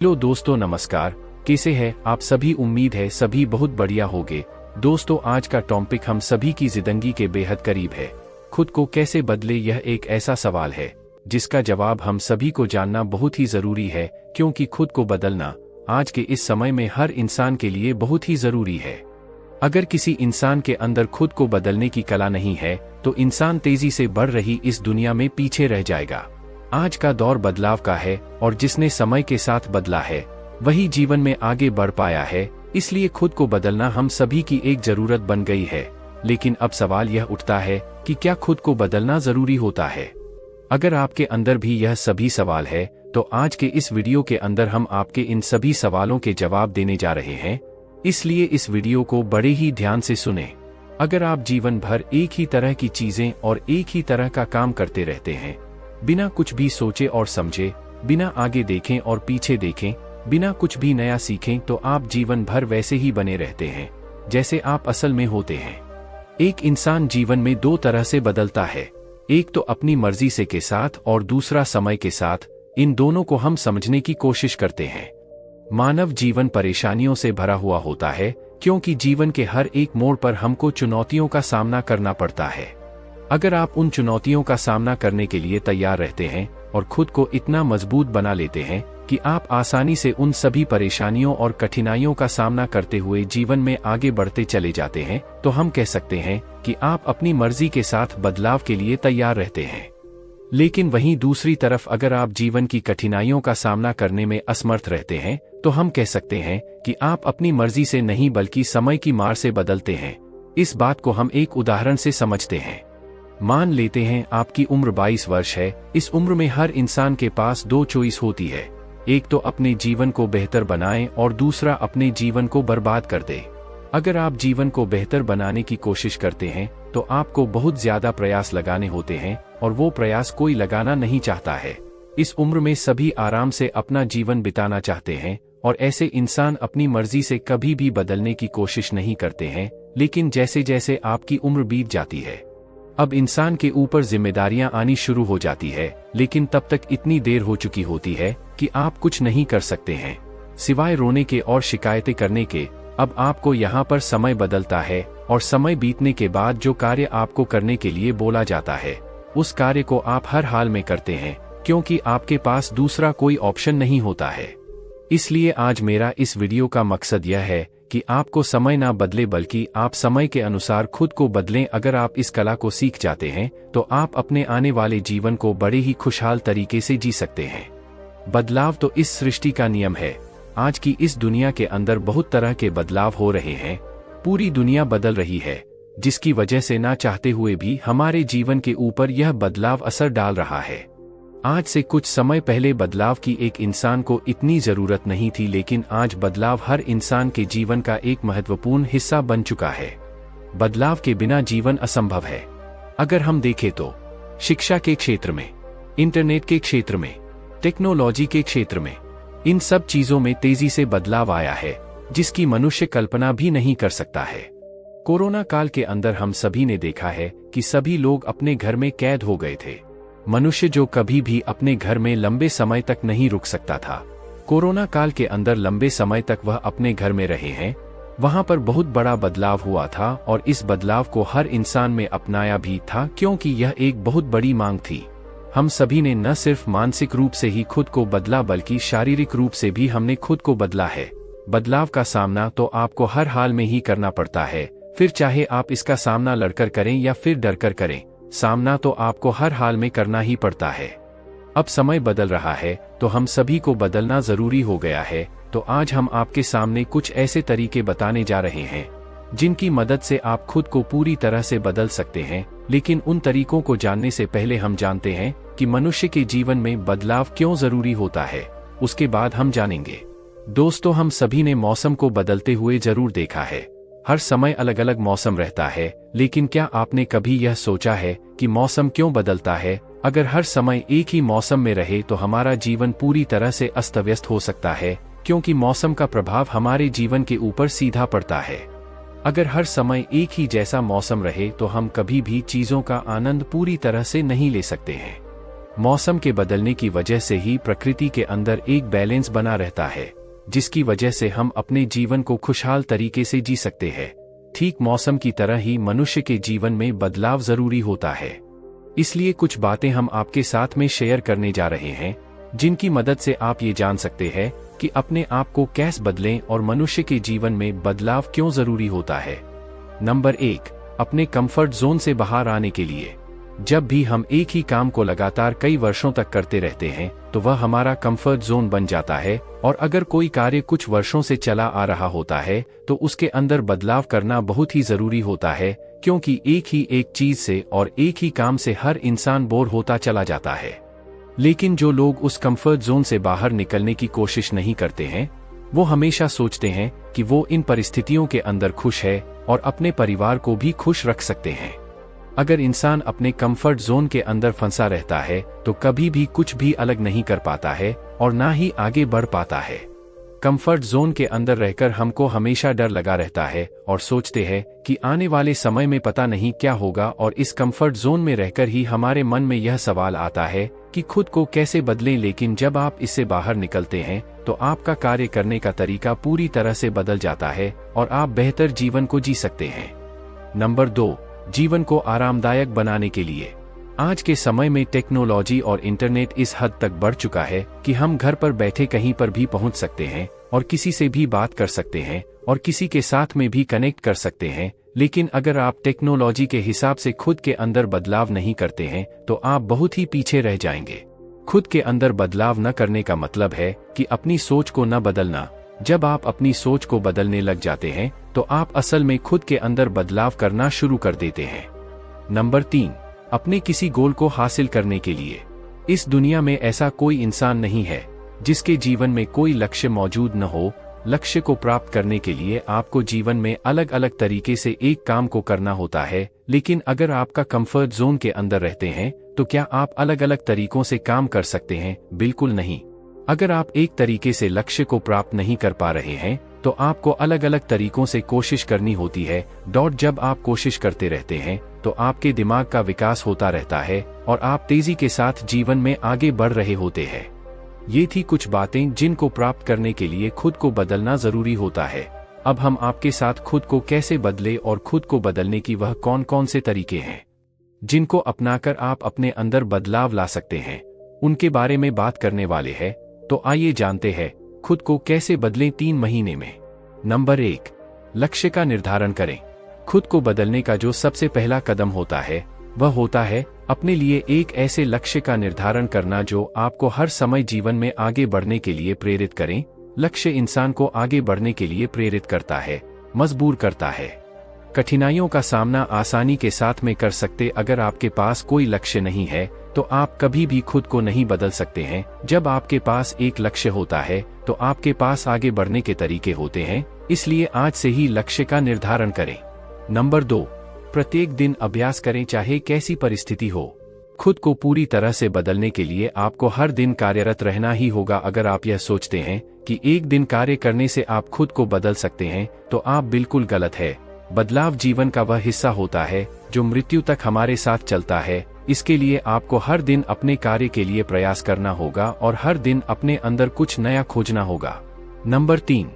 Hello दोस्तों, नमस्कार। कैसे हैं आप सभी? उम्मीद है सभी बहुत बढ़िया होंगे। दोस्तों, आज का टॉपिक हम सभी की जिंदगी के बेहद करीब है। खुद को कैसे बदले, यह एक ऐसा सवाल है जिसका जवाब हम सभी को जानना बहुत ही जरूरी है, क्योंकि खुद को बदलना आज के इस समय में हर इंसान के लिए बहुत ही जरूरी है। अगर किसी इंसान के अंदर खुद को बदलने की कला नहीं है तो इंसान तेजी से बढ़ रही इस दुनिया में पीछे रह जाएगा। आज का दौर बदलाव का है और जिसने समय के साथ बदला है वही जीवन में आगे बढ़ पाया है। इसलिए खुद को बदलना हम सभी की एक जरूरत बन गई है। लेकिन अब सवाल यह उठता है कि क्या खुद को बदलना जरूरी होता है? अगर आपके अंदर भी यह सभी सवाल है तो आज के इस वीडियो के अंदर हम आपके इन सभी सवालों के जवाब देने जा रहे हैं। इसलिए इस वीडियो को बड़े ही ध्यान से सुनें। अगर आप जीवन भर एक ही तरह की चीजें और एक ही तरह का काम करते रहते हैं, बिना कुछ भी सोचे और समझे, बिना आगे देखें और पीछे देखें, बिना कुछ भी नया सीखें, तो आप जीवन भर वैसे ही बने रहते हैं जैसे आप असल में होते हैं। एक इंसान जीवन में दो तरह से बदलता है, एक तो अपनी मर्जी से के साथ और दूसरा समय के साथ। इन दोनों को हम समझने की कोशिश करते हैं। मानव जीवन परेशानियों से भरा हुआ होता है, क्योंकि जीवन के हर एक मोड़ पर हमको चुनौतियों का सामना करना पड़ता है। अगर आप उन चुनौतियों का सामना करने के लिए तैयार रहते हैं और खुद को इतना मजबूत बना लेते हैं कि आप आसानी से उन सभी परेशानियों और कठिनाइयों का सामना करते हुए जीवन में आगे बढ़ते चले जाते हैं, तो हम कह सकते हैं कि आप अपनी मर्जी के साथ बदलाव के लिए तैयार रहते हैं। लेकिन वहीं दूसरी तरफ अगर आप जीवन की कठिनाइयों का सामना करने में असमर्थ रहते हैं, तो हम कह सकते हैं कि आप अपनी मर्जी से नहीं बल्कि समय की मार से बदलते हैं। इस बात को हम एक उदाहरण से समझते हैं। मान लेते हैं आपकी उम्र 22 वर्ष है। इस उम्र में हर इंसान के पास दो चॉइस होती है, एक तो अपने जीवन को बेहतर बनाएं और दूसरा अपने जीवन को बर्बाद कर दे। अगर आप जीवन को बेहतर बनाने की कोशिश करते हैं तो आपको बहुत ज्यादा प्रयास लगाने होते हैं और वो प्रयास कोई लगाना नहीं चाहता है। इस उम्र में सभी आराम से अपना जीवन बिताना चाहते हैं और ऐसे इंसान अपनी मर्जी से कभी भी बदलने की कोशिश नहीं करते हैं। लेकिन जैसे जैसे आपकी उम्र बीत जाती है, अब इंसान के ऊपर जिम्मेदारियां आनी शुरू हो जाती है, लेकिन तब तक इतनी देर हो चुकी होती है कि आप कुछ नहीं कर सकते हैं सिवाय रोने के और शिकायतें करने के। अब आपको यहाँ पर समय बदलता है और समय बीतने के बाद जो कार्य आपको करने के लिए बोला जाता है उस कार्य को आप हर हाल में करते हैं, क्योंकि आपके पास दूसरा कोई ऑप्शन नहीं होता है। इसलिए आज मेरा इस वीडियो का मकसद यह है कि आपको समय ना बदले बल्कि आप समय के अनुसार खुद को बदलें। अगर आप इस कला को सीख जाते हैं तो आप अपने आने वाले जीवन को बड़े ही खुशहाल तरीके से जी सकते हैं। बदलाव तो इस सृष्टि का नियम है। आज की इस दुनिया के अंदर बहुत तरह के बदलाव हो रहे हैं। पूरी दुनिया बदल रही है, जिसकी वजह से ना चाहते हुए भी हमारे जीवन के ऊपर यह बदलाव असर डाल रहा है। आज से कुछ समय पहले बदलाव की एक इंसान को इतनी जरूरत नहीं थी, लेकिन आज बदलाव हर इंसान के जीवन का एक महत्वपूर्ण हिस्सा बन चुका है। बदलाव के बिना जीवन असंभव है। अगर हम देखें तो शिक्षा के क्षेत्र में, इंटरनेट के क्षेत्र में, टेक्नोलॉजी के क्षेत्र में, इन सब चीजों में तेजी से बदलाव आया है जिसकी मनुष्य कल्पना भी नहीं कर सकता है। कोरोना काल के अंदर हम सभी ने देखा है कि सभी लोग अपने घर में कैद हो गए थे। मनुष्य जो कभी भी अपने घर में लंबे समय तक नहीं रुक सकता था, कोरोना काल के अंदर लंबे समय तक वह अपने घर में रहे हैं। वहां पर बहुत बड़ा बदलाव हुआ था और इस बदलाव को हर इंसान में अपनाया भी था, क्योंकि यह एक बहुत बड़ी मांग थी। हम सभी ने न सिर्फ मानसिक रूप से ही खुद को बदला बल्कि शारीरिक रूप से भी हमने खुद को बदला है। बदलाव का सामना तो आपको हर हाल में ही करना पड़ता है, फिर चाहे आप इसका सामना लड़कर करें या फिर डरकर करें, सामना तो आपको हर हाल में करना ही पड़ता है। अब समय बदल रहा है तो हम सभी को बदलना जरूरी हो गया है। तो आज हम आपके सामने कुछ ऐसे तरीके बताने जा रहे हैं जिनकी मदद से आप खुद को पूरी तरह से बदल सकते हैं। लेकिन उन तरीकों को जानने से पहले हम जानते हैं कि मनुष्य के जीवन में बदलाव क्यों जरूरी होता है, उसके बाद हम जानेंगे। दोस्तों, हम सभी ने मौसम को बदलते हुए जरूर देखा है। हर समय अलग अलग मौसम रहता है, लेकिन क्या आपने कभी यह सोचा है कि मौसम क्यों बदलता है? अगर हर समय एक ही मौसम में रहे तो हमारा जीवन पूरी तरह से अस्त व्यस्त हो सकता है, क्योंकि मौसम का प्रभाव हमारे जीवन के ऊपर सीधा पड़ता है। अगर हर समय एक ही जैसा मौसम रहे तो हम कभी भी चीजों का आनंद पूरी तरह से नहीं ले सकते हैं। मौसम के बदलने की वजह से ही प्रकृति के अंदर एक बैलेंस बना रहता है, जिसकी वजह से हम अपने जीवन को खुशहाल तरीके से जी सकते हैं। ठीक मौसम की तरह ही मनुष्य के जीवन में बदलाव जरूरी होता है। इसलिए कुछ बातें हम आपके साथ में शेयर करने जा रहे हैं, जिनकी मदद से आप ये जान सकते हैं कि अपने आप को कैसे बदलें और मनुष्य के जीवन में बदलाव क्यों जरूरी होता है। नंबर 1, अपने कंफर्ट जोन से बाहर आने के लिए। जब भी हम एक ही काम को लगातार कई वर्षों तक करते रहते हैं तो वह हमारा कंफर्ट जोन बन जाता है, और अगर कोई कार्य कुछ वर्षों से चला आ रहा होता है तो उसके अंदर बदलाव करना बहुत ही जरूरी होता है, क्योंकि एक चीज से और एक ही काम से हर इंसान बोर होता चला जाता है। लेकिन जो लोग उस कंफर्ट जोन से बाहर निकलने की कोशिश नहीं करते हैं, वो हमेशा सोचते हैं कि वो इन परिस्थितियों के अंदर खुश है और अपने परिवार को भी खुश रख सकते हैं। अगर इंसान अपने कंफर्ट जोन के अंदर फंसा रहता है तो कभी भी कुछ भी अलग नहीं कर पाता है और ना ही आगे बढ़ पाता है। कंफर्ट जोन के अंदर रहकर हमको हमेशा डर लगा रहता है और सोचते हैं कि आने वाले समय में पता नहीं क्या होगा, और इस कंफर्ट जोन में रहकर ही हमारे मन में यह सवाल आता है कि खुद को कैसे बदलें। लेकिन जब आप इससे बाहर निकलते हैं तो आपका कार्य करने का तरीका पूरी तरह से बदल जाता है और आप बेहतर जीवन को जी सकते हैं। नंबर 2, जीवन को आरामदायक बनाने के लिए। आज के समय में टेक्नोलॉजी और इंटरनेट इस हद तक बढ़ चुका है कि हम घर पर बैठे कहीं पर भी पहुंच सकते हैं और किसी से भी बात कर सकते हैं और किसी के साथ में भी कनेक्ट कर सकते हैं। लेकिन अगर आप टेक्नोलॉजी के हिसाब से खुद के अंदर बदलाव नहीं करते हैं तो आप बहुत ही पीछे रह जाएंगे। खुद के अंदर बदलाव न करने का मतलब है कि अपनी सोच को न बदलना। जब आप अपनी सोच को बदलने लग जाते हैं तो आप असल में खुद के अंदर बदलाव करना शुरू कर देते हैं। नंबर 3, अपने किसी गोल को हासिल करने के लिए। इस दुनिया में ऐसा कोई इंसान नहीं है जिसके जीवन में कोई लक्ष्य मौजूद न हो। लक्ष्य को प्राप्त करने के लिए आपको जीवन में अलग अलग तरीके से एक काम को करना होता है, लेकिन अगर आपका कंफर्ट जोन के अंदर रहते हैं तो क्या आप अलग अलग तरीकों से काम कर सकते हैं? बिल्कुल नहीं। अगर आप एक तरीके से लक्ष्य को प्राप्त नहीं कर पा रहे हैं तो आपको अलग अलग तरीकों से कोशिश करनी होती है। जब आप कोशिश करते रहते हैं तो आपके दिमाग का विकास होता रहता है और आप तेजी के साथ जीवन में आगे बढ़ रहे होते हैं। ये थी कुछ बातें जिनको प्राप्त करने के लिए खुद को बदलना जरूरी होता है। अब हम आपके साथ खुद को कैसे बदले और खुद को बदलने की वह कौन कौन से तरीके हैं जिनको अपनाकर आप अपने अंदर बदलाव ला सकते हैं, उनके बारे में बात करने वाले हैं। तो आइए जानते हैं खुद को कैसे बदलें 3 महीने में। नंबर 1, लक्ष्य का निर्धारण करें। खुद को बदलने का जो सबसे पहला कदम होता है वह होता है अपने लिए एक ऐसे लक्ष्य का निर्धारण करना जो आपको हर समय जीवन में आगे बढ़ने के लिए प्रेरित करें। लक्ष्य इंसान को आगे बढ़ने के लिए प्रेरित करता है, मजबूर करता है। कठिनाइयों का सामना आसानी के साथ में कर सकते। अगर आपके पास कोई लक्ष्य नहीं है तो आप कभी भी खुद को नहीं बदल सकते हैं। जब आपके पास एक लक्ष्य होता है तो आपके पास आगे बढ़ने के तरीके होते हैं, इसलिए आज से ही लक्ष्य का निर्धारण करें। नंबर 2, प्रत्येक दिन अभ्यास करें, चाहे कैसी परिस्थिति हो। खुद को पूरी तरह से बदलने के लिए आपको हर दिन कार्यरत रहना ही होगा। अगर आप यह सोचते हैं कि एक दिन कार्य करने से आप खुद को बदल सकते हैं तो आप बिल्कुल गलत है। बदलाव जीवन का वह हिस्सा होता है जो मृत्यु तक हमारे साथ चलता है। इसके लिए आपको हर दिन अपने कार्य के लिए प्रयास करना होगा और हर दिन अपने अंदर कुछ नया खोजना होगा। नंबर 3,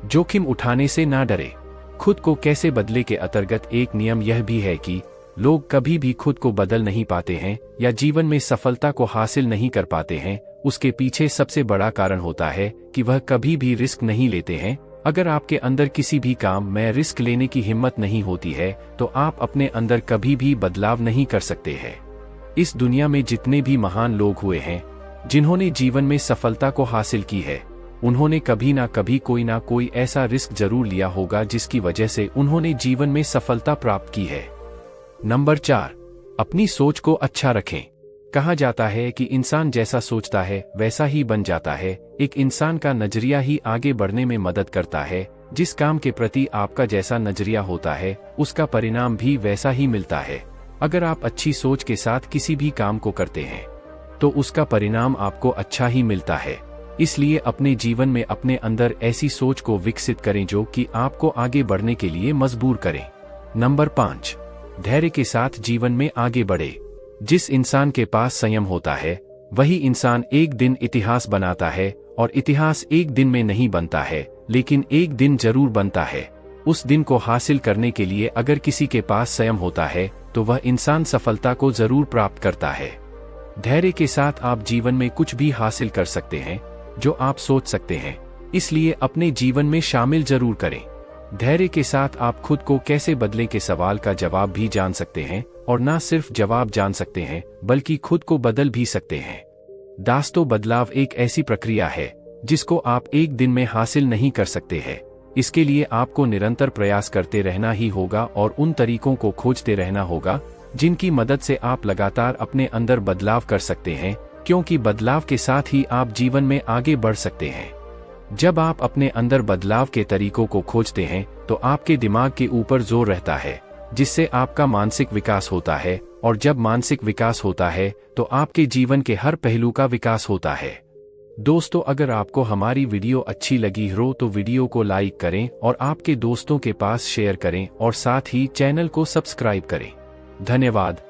जोखिम उठाने से ना डरे। खुद को कैसे बदले के अंतर्गत एक नियम यह भी है कि लोग कभी भी खुद को बदल नहीं पाते हैं या जीवन में सफलता को हासिल नहीं कर पाते हैं। उसके पीछे सबसे बड़ा कारण होता है कि वह कभी भी रिस्क नहीं लेते हैं। अगर आपके अंदर किसी भी काम में रिस्क लेने की हिम्मत नहीं होती है तो आप अपने अंदर कभी भी बदलाव नहीं कर सकते हैं। इस दुनिया में जितने भी महान लोग हुए हैं जिन्होंने जीवन में सफलता को हासिल की है, उन्होंने कभी ना कोई ऐसा रिस्क जरूर लिया होगा जिसकी वजह से उन्होंने जीवन में सफलता प्राप्त की है। नंबर 4, अपनी सोच को अच्छा रखें। कहा जाता है कि इंसान जैसा सोचता है वैसा ही बन जाता है। एक इंसान का नजरिया ही आगे बढ़ने में मदद करता है। जिस काम के प्रति आपका जैसा नजरिया होता है उसका परिणाम भी वैसा ही मिलता है। अगर आप अच्छी सोच के साथ किसी भी काम को करते हैं तो उसका परिणाम आपको अच्छा ही मिलता है। इसलिए अपने जीवन में अपने अंदर ऐसी सोच को विकसित करें जो कि आपको आगे बढ़ने के लिए मजबूर करें। नंबर 5, धैर्य के साथ जीवन में आगे बढ़े। जिस इंसान के पास संयम होता है वही इंसान एक दिन इतिहास बनाता है, और इतिहास एक दिन में नहीं बनता है लेकिन एक दिन जरूर बनता है। उस दिन को हासिल करने के लिए अगर किसी के पास संयम होता है तो वह इंसान सफलता को जरूर प्राप्त करता है। धैर्य के साथ आप जीवन में कुछ भी हासिल कर सकते हैं जो आप सोच सकते हैं, इसलिए अपने जीवन में शामिल जरूर करें। धैर्य के साथ आप खुद को कैसे बदलें के सवाल का जवाब भी जान सकते हैं, और न सिर्फ जवाब जान सकते हैं बल्कि खुद को बदल भी सकते हैं। दोस्तों, बदलाव एक ऐसी प्रक्रिया है जिसको आप एक दिन में हासिल नहीं कर सकते हैं। इसके लिए आपको निरंतर प्रयास करते रहना ही होगा और उन तरीकों को खोजते रहना होगा जिनकी मदद से आप लगातार अपने अंदर बदलाव कर सकते हैं, क्योंकि बदलाव के साथ ही आप जीवन में आगे बढ़ सकते हैं। जब आप अपने अंदर बदलाव के तरीकों को खोजते हैं तो आपके दिमाग के ऊपर जोर रहता है, जिससे आपका मानसिक विकास होता है, और जब मानसिक विकास होता है तो आपके जीवन के हर पहलू का विकास होता है। दोस्तों, अगर आपको हमारी वीडियो अच्छी लगी हो तो वीडियो को लाइक करें और आपके दोस्तों के पास शेयर करें, और साथ ही चैनल को सब्सक्राइब करें। धन्यवाद।